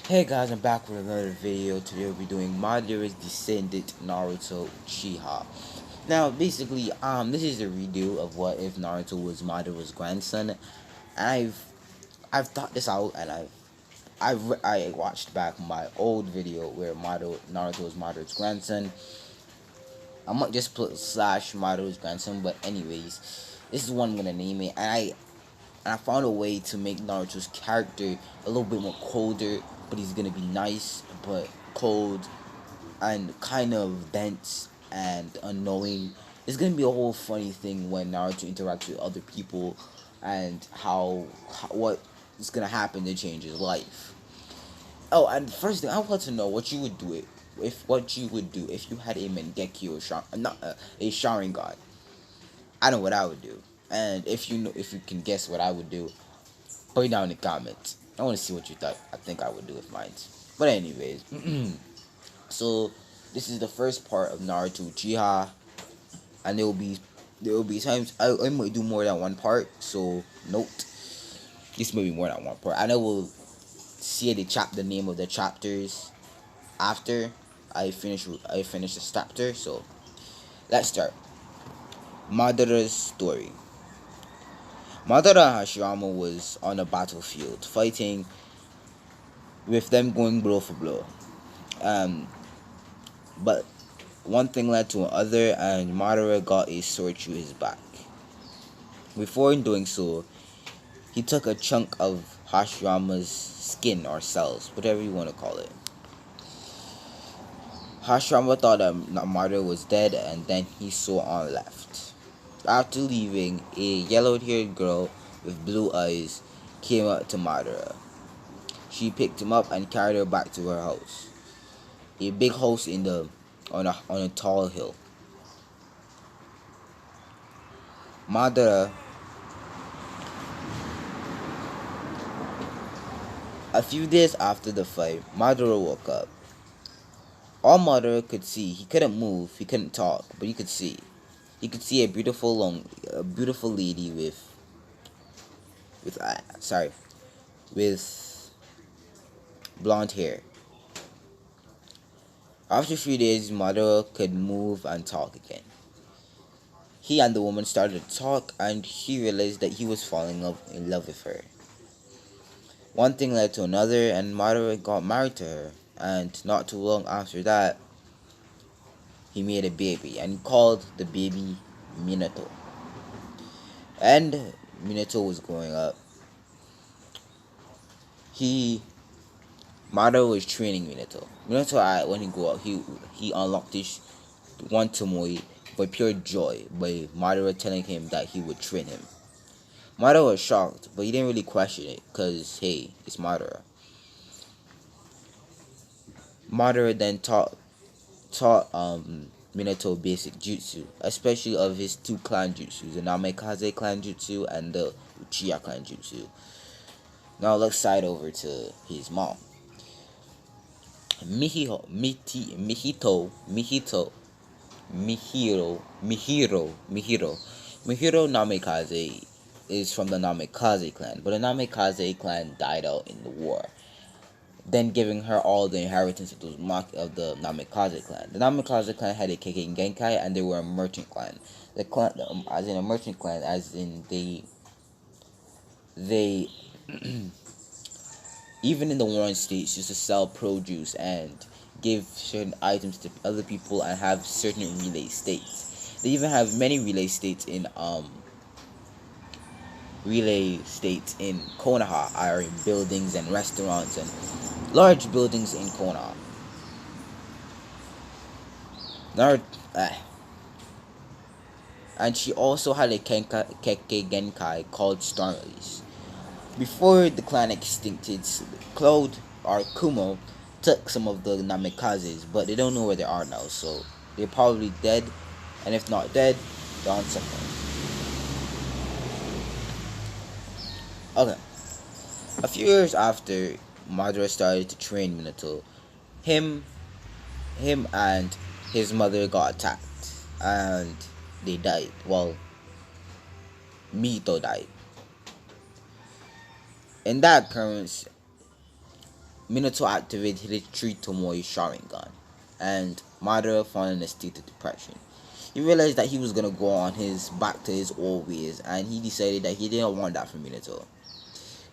Hey guys, I'm back with another video. Today we'll be doing Madara's descendant Naruto Uchiha. Now, basically, this is a redo of what if Naruto was Madara's grandson. I've thought this out, and I watched back my old video where Naruto was Madara's grandson. I might just put slash Madara's grandson, but anyways, this is what I'm gonna name it, and I found a way to make Naruto's character a little bit more colder, but he's gonna be nice, but cold, and kind of dense and annoying. It's gonna be a whole funny thing when Naruto interacts with other people, and what is gonna happen to change his life. Oh, and first thing I want to know what you would do if you had a Mangekyo or not a Sharingan. I know what I would do, and if you can guess what I would do, put it down in the comments. I want to see what you thought. I think I would do with mine. But anyways, so this is the first part of Naruto Uchiha, and there will be times I might do more than one part. So note, this may be more than one part. And I will see the name of the chapters after I finish the chapter. So let's start. Madara's story. Madara Hashirama was on a battlefield fighting with them going blow for blow. Um, but one thing led to another, and Madara got a sword through his back. Before doing so, he took a chunk of Hashirama's skin or cells, whatever you want to call it. Hashirama thought that Madara was dead, and then he saw on left. After leaving, a yellow-haired girl with blue eyes came up to Madara. She picked him up and carried her back to her house. A big house on a tall hill. Madara. A few days after the fight, Madara woke up. All Madara could see, he couldn't move, he couldn't talk, but he could see. He could see a beautiful lady with sorry, with blonde hair. After 3 days, Madara could move and talk again. He and the woman started to talk, and he realized that he was falling in love with her. One thing led to another, and Madara got married to her. And not too long after that, he made a baby, and he called the baby Minato. And Minato was growing up. Madara was training Minato. Minato, when he grew up, he unlocked this one Tomoe by pure joy, by Madara telling him that he would train him. Madara was shocked, but he didn't really question it, cause hey, it's Madara. Madara then taught Minato basic jutsu, especially of his two clan jutsu, the Namikaze clan jutsu and the Uchiha clan jutsu. Now let's side over to his mom. Mihiro Namikaze is from the Namikaze clan, but the Namikaze clan died out in the war, then giving her all the inheritance of the Namikaze clan. The Namikaze clan had a Kekkei Genkai, and they were a merchant clan. The clan, as in a merchant clan, as in they even in the warring states used to sell produce and give certain items to other people and have certain relay states. They even have many relay states in Konoha are in buildings and restaurants and large buildings in Konoha. And she also had a Kekkei Genkai called Storm Release. Before the clan extincted, Cloud or Kumo took some of the Namikazes, but they don't know where they are now, so they're probably dead, and if not dead, they're on somewhere. Okay. A few years after Madara started to train Minato, him and his mother got attacked, and they died. Well, Mito died. In that occurrence, Minato activated his Tree Tomoe Sharingan, and Madara fell in a state of depression. He realized that he was gonna go on his back to his old ways, and he decided that he didn't want that from Minato.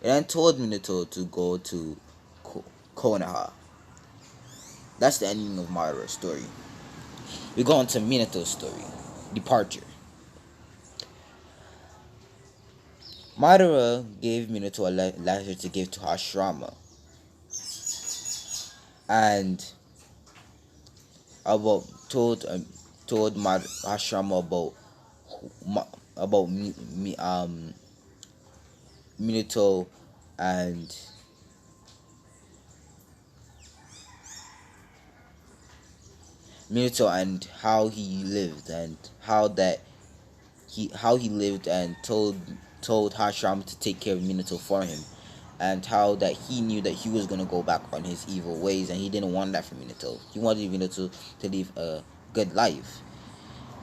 And then told Minato to go to Konoha. That's the ending of Madara's story. We go on to Minato's story, Departure. Madara gave Minato a letter to give to Hashirama, and about told Hashirama about Minato and how he lived, and how he lived, and told Hashirama to take care of Minato for him, and how that he knew that he was gonna go back on his evil ways, and he didn't want that from Minato. He wanted Minato to live a good life,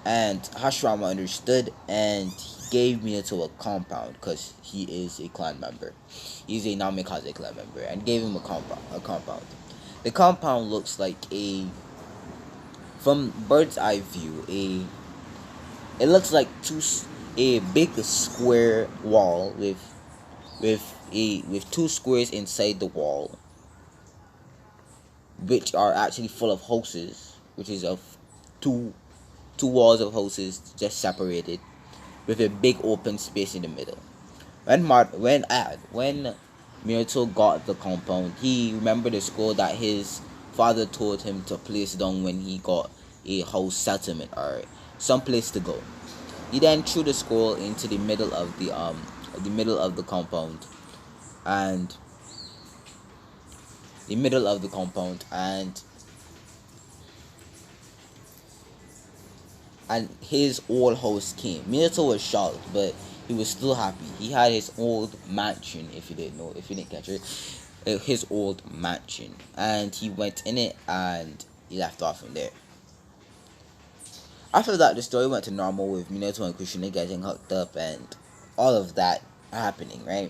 and Hashirama understood, and he gave Minato a compound because he is a clan member. He's a Namikaze clan member, and gave him a compound. The compound looks like from bird's eye view, it looks like a big square wall with two squares inside the wall, which are actually full of houses, which is of two walls of houses just separated, with a big open space in the middle. When Minato got the compound, he remembered a scroll that his father told him to place down when he got a house settlement or some place to go. He then threw the scroll into the middle of the compound, and the middle of the compound and his old house came. Minato was shocked, but he was still happy. He had his old mansion, if you didn't catch it, his old mansion, and he went in it, and he left off from there. After that, the story went to normal with Minato and Kushina getting hooked up and all of that happening, right?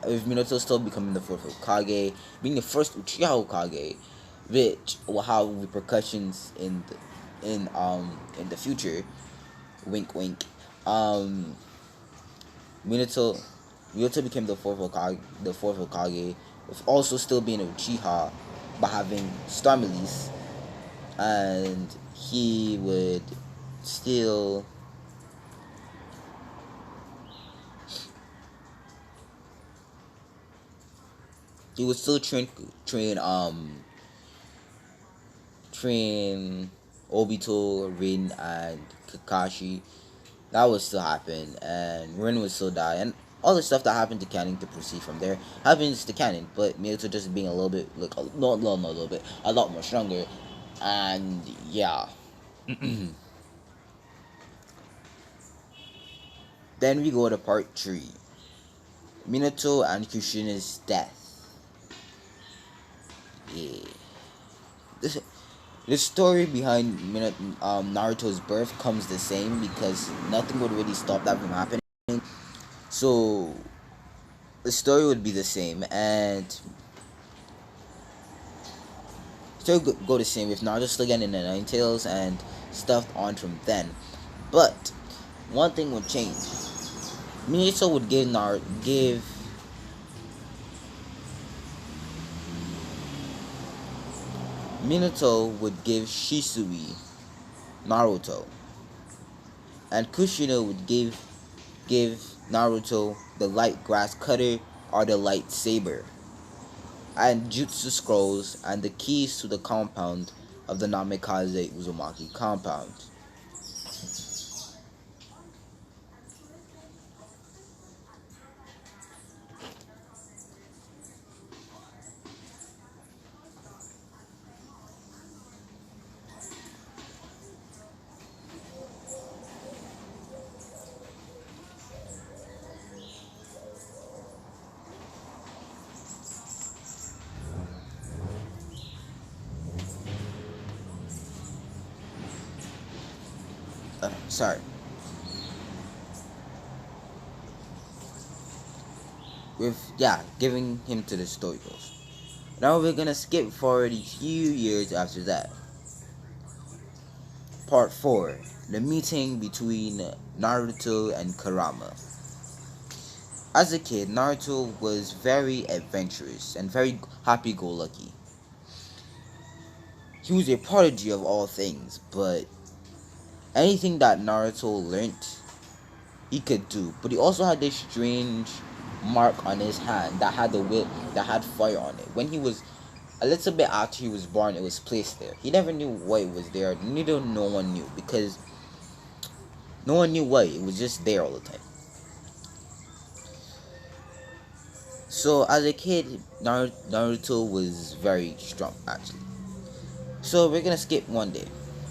With Minato still becoming the fourth Hokage, being the first Uchiha Hokage, which will have repercussions in the future. Wink, wink. Minato Minato became the fourth Hokage, with also still being a Uchiha, but having Star Release, and he would still train Obito, Rin, and Kakashi. That would still happen, and Rin would still die, and all the stuff that happened to Canon to proceed from there happens to Canon, but Minato just being a little bit, like, not a little bit, a lot more stronger, and yeah. Then we go to part 3. Minato and Kushina's death. Yeah. This The story behind Naruto's birth comes the same, because nothing would really stop that from happening. So the story would be the same, and story go the same with Naruto still getting the Nine Tails and stuff on from then. But one thing would change. Minato would give Minato would give Shisui Naruto, and Kushina would give Naruto the light grass cutter or the lightsaber, and jutsu scrolls and the keys to the compound of the Namikaze Uzumaki compound. Sorry. with giving him to the story goes. Now we're gonna skip forward a few years after that. Part 4. The meeting between Naruto and Kurama. As a kid, Naruto was very adventurous and very happy-go-lucky. He was a prodigy of all things, but anything that Naruto learnt, he could do. But he also had this strange mark on his hand that had fire on it. When he was a little bit after he was born, it was placed there. He never knew why it was there. Neither no one knew, because no one knew why. It was just there all the time. So as a kid, Naruto was very strong actually. So we're gonna skip one day.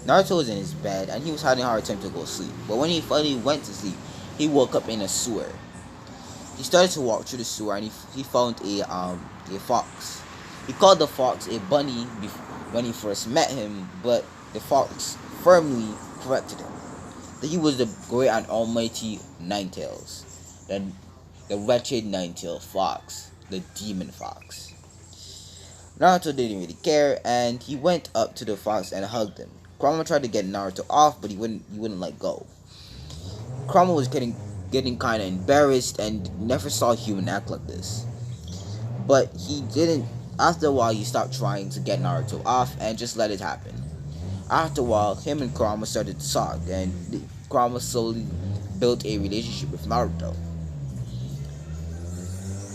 Naruto was in his bed and he was having a hard time to go to sleep. But when he finally went to sleep, he woke up in a sewer. He started to walk through the sewer and he found a fox. He called the fox a bunny when he first met him, but the fox firmly corrected him that he was the great and almighty Ninetales, the wretched Ninetale fox, the demon fox. Naruto didn't really care, and he went up to the fox and hugged him. Kurama tried to get Naruto off, but he wouldn't let go. Kurama was getting kind of embarrassed and never saw a human act like this. But he didn't. After a while, he stopped trying to get Naruto off and just let it happen. After a while, him and Kurama started to talk, and Kurama slowly built a relationship with Naruto.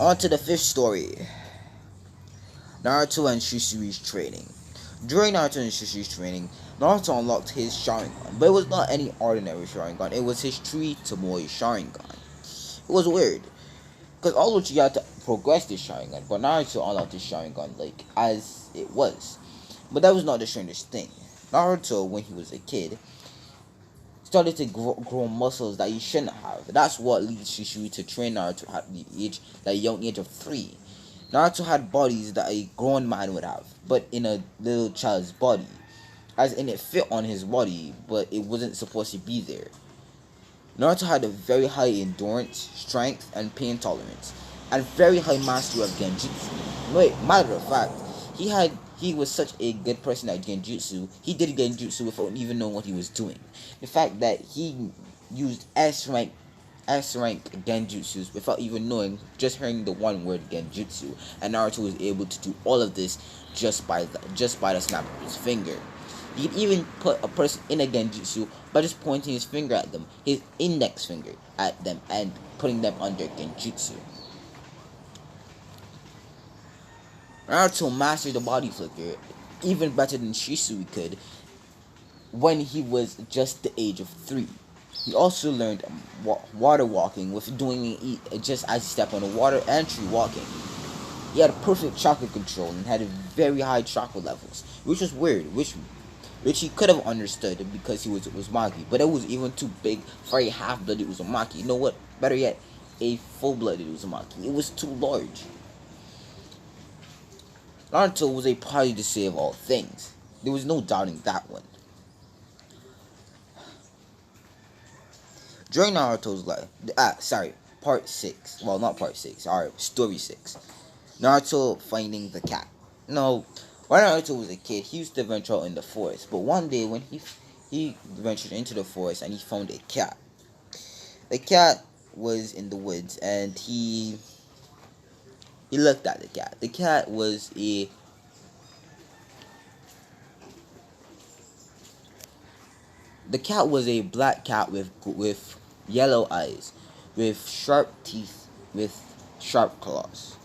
On to the 5th story. Naruto and Shisui's training. During Naruto and Shisui's training, Naruto unlocked his Sharingan, but it was not any ordinary Sharingan. It was his Tree Tomoe Sharingan. It was weird, because although you had to progress this Sharingan, but Naruto unlocked his Sharingan like as it was. But that was not the strangest thing. Naruto, when he was a kid, started to grow muscles that he shouldn't have. That's what leads Shisui to train Naruto at the young age of 3. Naruto had bodies that a grown man would have, but in a little child's body. As in, it fit on his body, but it wasn't supposed to be there. Naruto had a very high endurance, strength, and pain tolerance, and very high mastery of Genjutsu. Wait, matter of fact, he was such a good person at Genjutsu, he did Genjutsu without even knowing what he was doing. The fact that he used S-rank Genjutsus without even knowing, just hearing the one word Genjutsu, and Naruto was able to do all of this just by the snap of his finger. He could even put a person in a Genjutsu by just pointing his finger at them, his index finger at them, and putting them under Genjutsu. Naruto mastered the body flicker even better than Shisui could when he was just the age of 3. He also learned water walking with doing it just as he stepped on the water and tree walking. He had perfect chakra control and had very high chakra levels, which was weird, which he could have understood because he was Uzumaki, but it was even too big for a half-blooded Uzumaki. You know what? Better yet, a full-blooded Uzumaki. It was too large. Naruto was a party to save all things. There was no doubting that one. During Naruto's life, part 6. Well, not part 6. Story 6. Naruto finding the cat. No, when Naruto was a kid, he used to venture out in the forest. But one day, when he ventured into the forest and he found a cat. The cat was in the woods, and he looked at the cat. The cat was a black cat with yellow eyes, with sharp teeth, with sharp claws.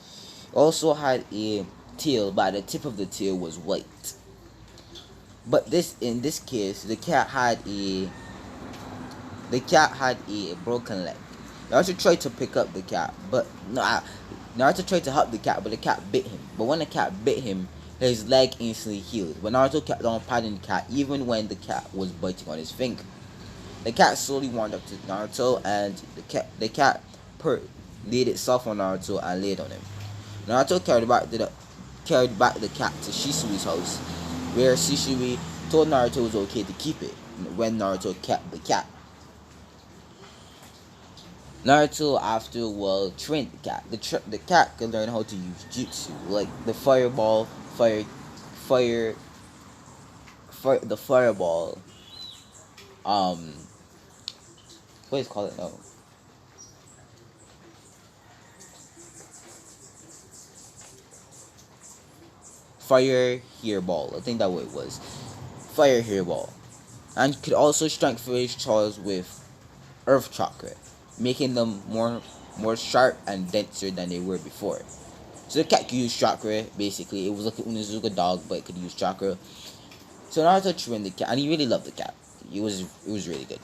It also had a tail, but the tip of the tail was white. But in this case, the cat had a broken leg. Naruto tried to pick up the cat, but Naruto tried to help the cat, but the cat bit him. But when the cat bit him, his leg instantly healed. But Naruto kept on patting the cat even when the cat was biting on his finger. The cat slowly warmed up to Naruto, and the cat laid itself on Naruto and laid on him. Naruto carried back the cat to Shisui's house, where Shisui told Naruto it was okay to keep it when Naruto kept the cat. Naruto after trained the cat. The cat could learn how to use jutsu, like the fireball, fire, fire, the fireball. Um, what is it called? No, fire hair ball. I think that what it was. Fire hair ball, and could also strengthen his claws with earth chakra, making them more sharp and denser than they were before. So the cat could use chakra. Basically, it was like an Unazuka dog, but it could use chakra. So Naruto trained the cat, and he really loved the cat. It was really good.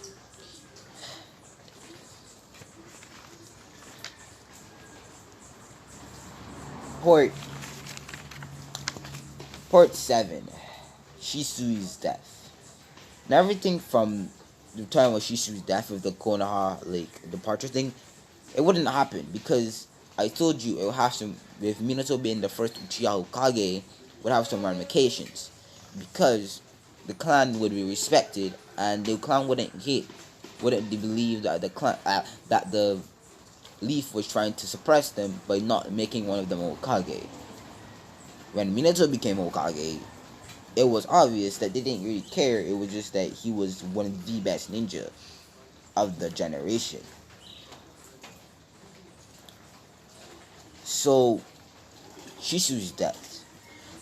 Port Port 7. Shisui's death. Now everything from the time of Shisui's death with the Konoha Lake departure thing, it wouldn't happen because I told you it would have some with Minato being the first Uchiha Hokage would have some ramifications. Because the clan would be respected and the clan wouldn't believe that the Leaf was trying to suppress them by not making one of them Hokage. When Minato became Hokage, it was obvious that they didn't really care. It was just that he was one of the best ninja of the generation. So, Shisui's death.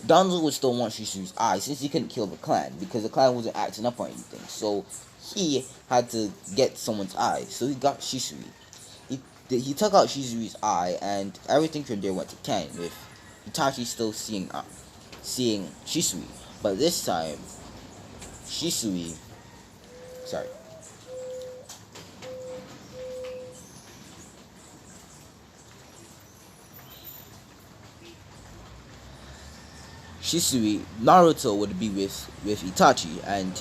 Danzo would still want Shisui's eye since he couldn't kill the clan because the clan wasn't acting up or anything. So, he had to get someone's eye. So, he got Shisui. He took out Shisui's eye, and everything from there went to Ken, with Itachi still seeing Shisui. But this time, Shisui, sorry, Naruto would be with Itachi, and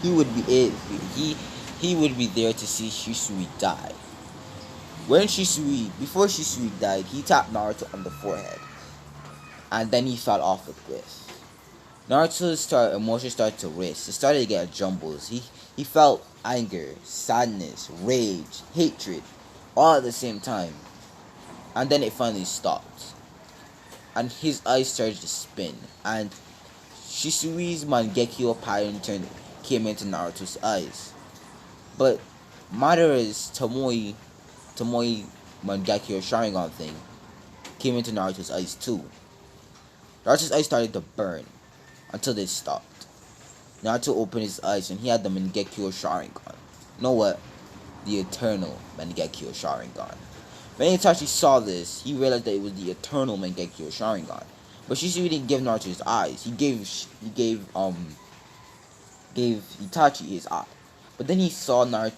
he would be he would be there to see Shisui die. Before Shisui died, he tapped Naruto on the forehead, and then he fell off the cliff. Naruto's emotions started to race. It started to get jumbles. He felt anger, sadness, rage, hatred, all at the same time. And then it finally stopped. And his eyes started to spin. And Shisui's Mangekyo pattern came into Naruto's eyes. But Madara's Tomoe Mangekyo Sharingan thing came into Naruto's eyes too. Naruto's eyes started to burn until they stopped. Naruto opened his eyes and he had the Mangekyo Sharingan. You know what? The eternal Mangekyo Sharingan. When Itachi saw this, he realized that it was the eternal Mangekyo Sharingan. But Shisui didn't give Naruto his eyes. He gave Itachi his eye. But then he saw saw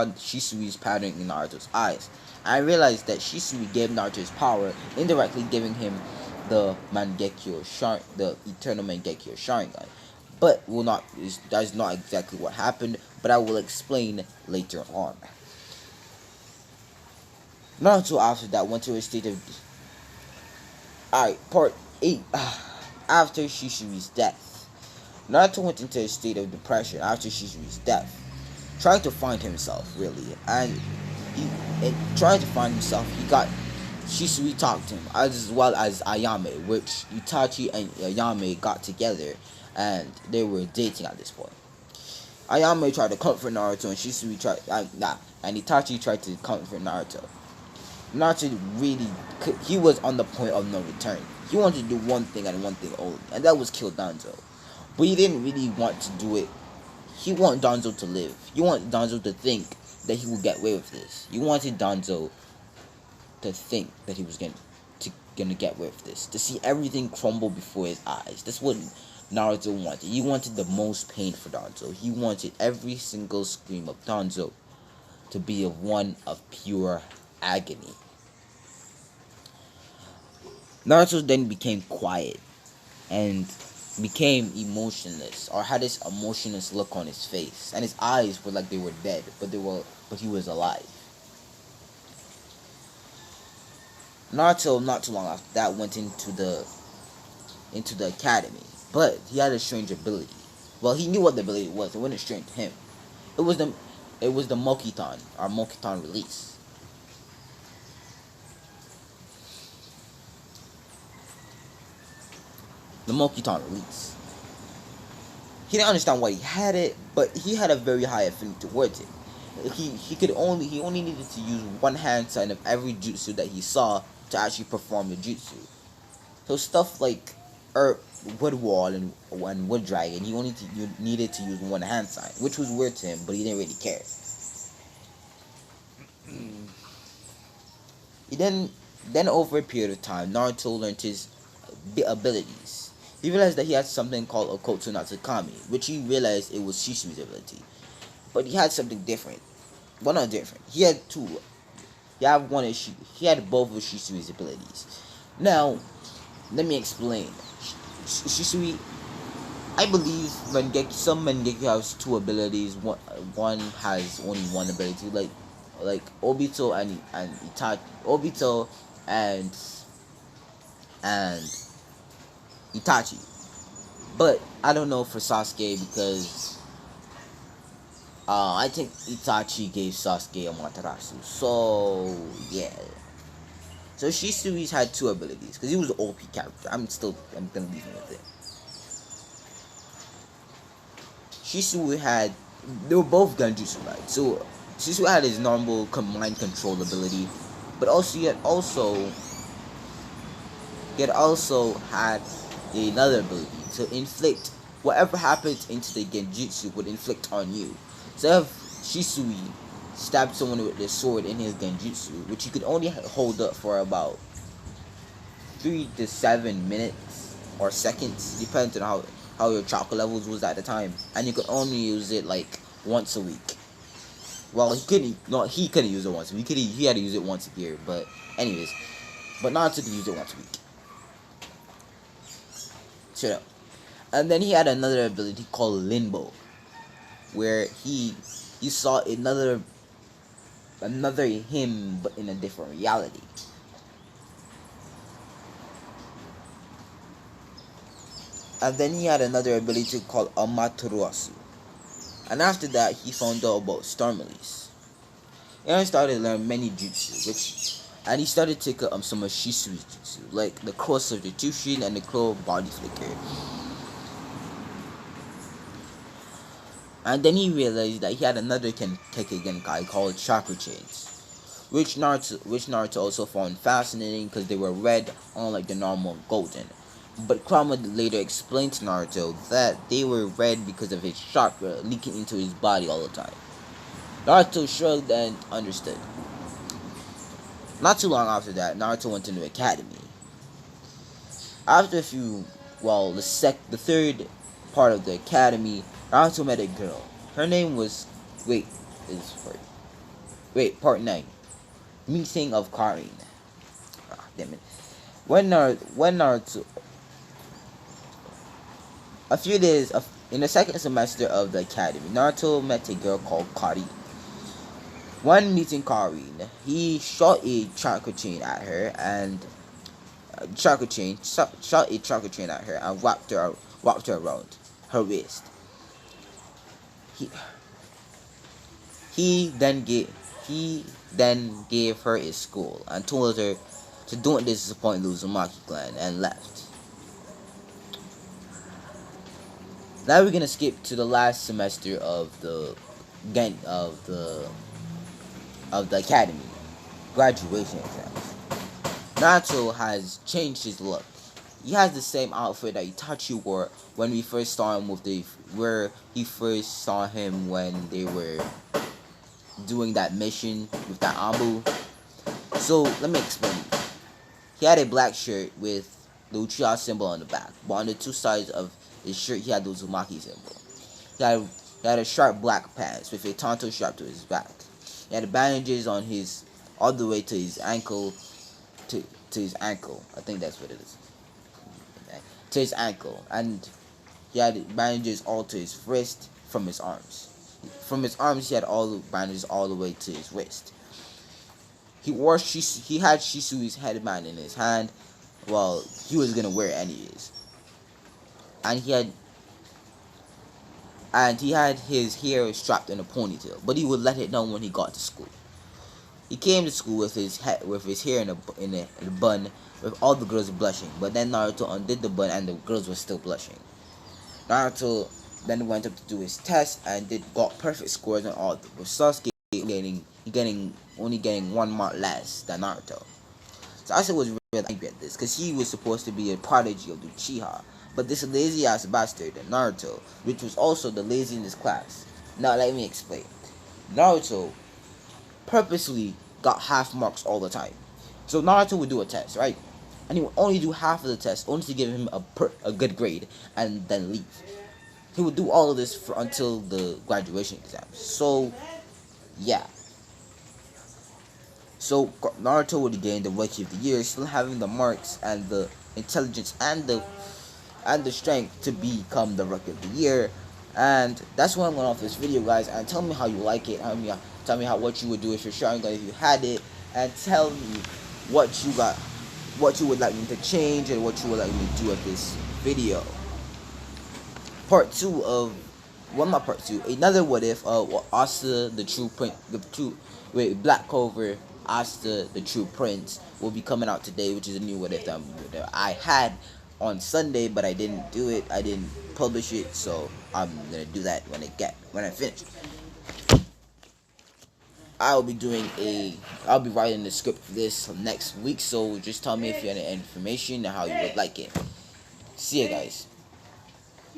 Shisui's pattern in Naruto's eyes. I realized that Shisui gave Naruto his power, indirectly giving him the the eternal Mangekyo Sharingan. But that's not exactly what happened, but I will explain later on. Naruto after that went to a state of Alright, part 8. After Shisui's death. Naruto went into a state of depression after Shisui's death, trying to find himself, really. And trying to find himself, he got Shisui talked to him, as well as Ayame, which Itachi and Ayame got together, and they were dating at this point. Ayame tried to comfort Naruto, and and Itachi tried to comfort Naruto. Naruto he was on the point of no return. He wanted to do one thing and one thing only, and that was kill Danzo. But he didn't really want to do it. He wanted Danzo to live. He wanted Danzo to think that he would get away with this. He wanted Danzo to think that he was gonna get away with this. To see everything crumble before his eyes. That's what Naruto wanted. He wanted the most pain for Danzo. He wanted every single scream of Danzo to be one of pure agony. Naruto then became quiet and became emotionless, or had this emotionless look on his face, and his eyes were like they were dead, but he was alive. Naruto, not too long after that, went into the academy, but he had a strange ability. Well, he knew what the ability was. It wasn't strange to him. It was It was the Mokiton, our Mokiton release. The Mokiton release. He didn't understand why he had it, but he had a very high affinity towards it. He only needed to use one hand sign of every jutsu that he saw to actually perform the jutsu. So stuff like wood wall and wood dragon, you needed to use one hand sign, which was weird to him, but he didn't really care. He then over a period of time, Naruto learned his abilities. He realized that he had something called Okotsu Natsukami, which he realized it was Shisui's ability. But he had something different. Well, not different. He had two. He had both of Shisui's abilities. Now, let me explain. Shisui, I believe some Mangekyo has two abilities. One has only one ability, like Obito and Itachi. Obito and Itachi. But I don't know for Sasuke because I think Itachi gave Sasuke Amaterasu. So yeah. So Shisui's had two abilities because he was an OP character. I'm gonna leave him with it. They were both Genjutsu, right? So Shisui had his normal mind control ability, but also he had another ability to inflict whatever happens into the Genjutsu would inflict on you. So if Shisui stabbed someone with the sword in his Genjutsu, which he could only hold up for about 3 to 7 minutes or seconds, depending on how your chakra levels was at the time, and you could only use it like once a week. Well, he couldn't use it once a week. He had to use it once a year. But anyways, but Naruto could use it once a week. Shut up. And then he had another ability called Limbo, where he saw another him but in a different reality. And then he had another ability called Amaterasu. And after that, he found out about Stormlies. And he started to learn many jutsu, and he started to take some of Shisui's jutsu, like the crow substitution and the crow body flicker. And then he realized that he had another Kekkei Genkai called Chakra Chains, which Naruto also found fascinating because they were red, unlike the normal golden. But Kurama later explained to Naruto that they were red because of his chakra leaking into his body all the time. Naruto shrugged and understood. Not too long after that, Naruto went into academy. After a few, the third part of the academy, Naruto met a girl. Her name was part 9. Meeting of Karin. Ah, damn it. When Naruto a few days in the second semester of the academy, Naruto met a girl called Karin. When meeting Karin, he shot a chakra chain at her and shot a chakra chain at her and wrapped her around her waist. He then gave her a school and told her to don't disappoint the Uzumaki clan and left. Now we're gonna skip to the last semester of the academy, graduation exams. Naruto has changed his look. He has the same outfit that Itachi wore when we first saw him when they were doing that mission with that Ambu. So let me explain. He had a black shirt with the Uchiha symbol on the back, but on the two sides of his shirt he had the Uzumaki symbol. He had a sharp black pants with a tanto strap to his back. He had bandages on his all the way to his ankle, to his ankle. I think that's what it is. To his ankle, and he had bandages all to his wrist from his arms. From his arms, he had all the bandages all the way to his wrist. He had Shisui's headband in his hand. Well, he was gonna wear it anyways, and he and he had his hair strapped in a ponytail, but he would let it down when he got to school. He came to school with his hair in a bun, with all the girls blushing. But then Naruto undid the bun, and the girls were still blushing. Naruto then went up to do his test and got perfect scores on all. With Sasuke only getting 1 mark less than Naruto. Sasuke was really angry at this because he was supposed to be a prodigy of the Uchiha, but this lazy ass bastard, Naruto, which was also the lazy in his class. Now let me explain. Naruto purposely got half marks all the time. So Naruto would do a test, right? And he would only do half of the test, only to give him a good grade, and then leave. He would do all of this until the graduation exams. So, yeah. So Naruto would gain the Rookie of the Year, still having the marks and the intelligence and the strength to become the Rookie of the Year. And that's why I'm going off this video, guys. And tell me how you like it. Tell me what you would do if you're sharing it, if you had it, and tell me what you would like me to change, and what you would like me to do with this video. Part 2 of not part 2, another what if Asta the true print Black Clover Asta the True Prince will be coming out today, which is a new what if that I had on Sunday, but I didn't do it. I didn't publish it, so I'm gonna do that when I finish. I'll be writing the script for this next week, so just tell me if you have any information and how you would like it. See ya, guys.